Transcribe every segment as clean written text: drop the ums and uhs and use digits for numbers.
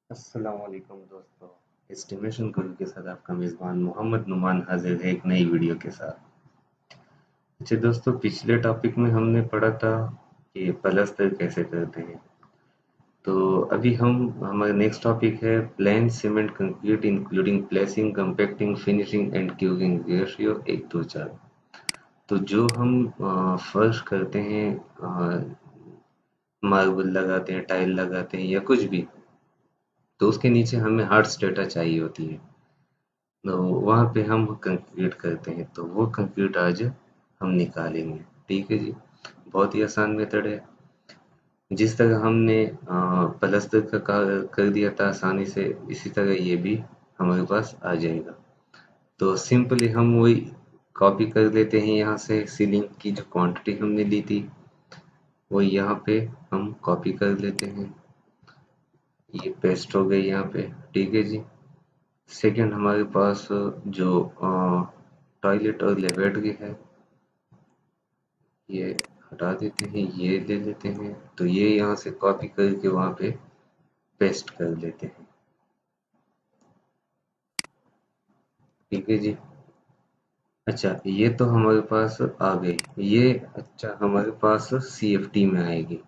अस्सलाम वालेकुम दोस्तों। एस्टिमेशन गुरु के साथ आपका मेज़बान मोहम्मद नुमान हाजिर है एक नई वीडियो के साथ। अच्छा दोस्तों, पिछले टॉपिक में हमने पढ़ा था कि प्लास्टर कैसे करते हैं। तो अभी हमारा नेक्स्ट टॉपिक है plane cement concrete including placing, compacting, finishing and cubing ratio 1:4। तो जो हम फर्श करते हैं, मार्बल लगाते हैं, टाइल लगाते हैं या कुछ भी, तो उसके नीचे हमें हार्ड डेटा चाहिए होती है। तो वहाँ पे हम कंक्रीट करते हैं, तो वो कंक्रीट आज हम निकालेंगे। ठीक है जी, बहुत ही आसान मेथड है। जिस तरह हमने प्लस्तर का कार्य कर दिया था आसानी से, इसी तरह ये भी हमारे पास आ जाएगा। तो सिंपली हम वही कॉपी कर लेते हैं, यहाँ से सीलिंग की जो क्वांटिटी हमने ली थी वो यहाँ पे हम कॉपी कर लेते हैं। ये पेस्ट हो गई यहाँ पे। ठीक है जी। सेकंड, हमारे पास जो टॉयलेट और लेबोरेटरी है, ये हटा देते हैं, ये ले लेते हैं। तो ये यहाँ से कॉपी करके वहाँ पे पेस्ट कर लेते हैं। ठीक है जी। अच्छा, ये तो हमारे पास आ गई ये। अच्छा, हमारे पास CFT में आएगी,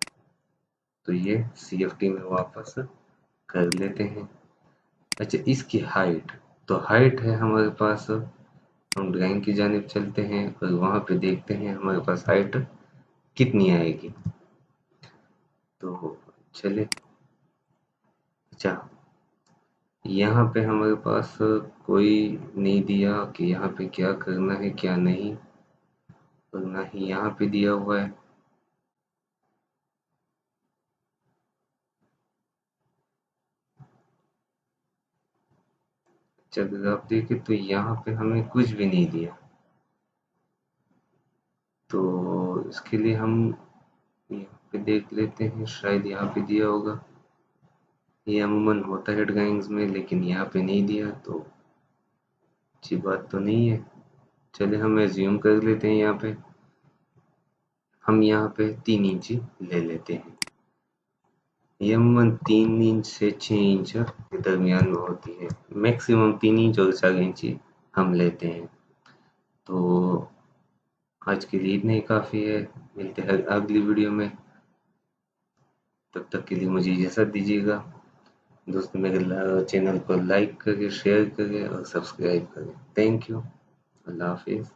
तो ये CFT में वापस कर लेते हैं। अच्छा, इसकी हाइट, तो हाइट है हमारे पास। हम ड्राइंग की जानिब चलते हैं और वहाँ पे देखते हैं हमारे पास हाइट कितनी आएगी। तो चले। अच्छा, यहाँ पे हमारे पास कोई नहीं दिया कि यहाँ पे क्या करना है क्या नहीं, और ना ही यहाँ पे दिया हुआ है। जब अगर आप देखें तो यहाँ पे हमें कुछ भी नहीं दिया। तो इसके लिए हम यहाँ पे देख लेते हैं, शायद यहाँ पे दिया होगा। ये अमूमन होता है ड्राइंग्स में, लेकिन यहाँ पे नहीं दिया तो अच्छी बात तो नहीं है। चले, हम एज्यूम कर लेते हैं। यहाँ पे हम यहाँ पे 3 इंच ले लेते हैं। ये अमूमन 3 इंच से 6 इंच के दरमियान में होती है। मैक्सिमम 3 इंच और 4 इंच हम लेते हैं। तो आज के लिए इतना ही काफ़ी है। मिलते हैं अगली वीडियो में। तब तक के लिए मुझे इजाज़त दीजिएगा। दोस्तों, मेरे चैनल को लाइक करें, शेयर करें और सब्सक्राइब करें। Thank you. अल्लाह हाफिज़।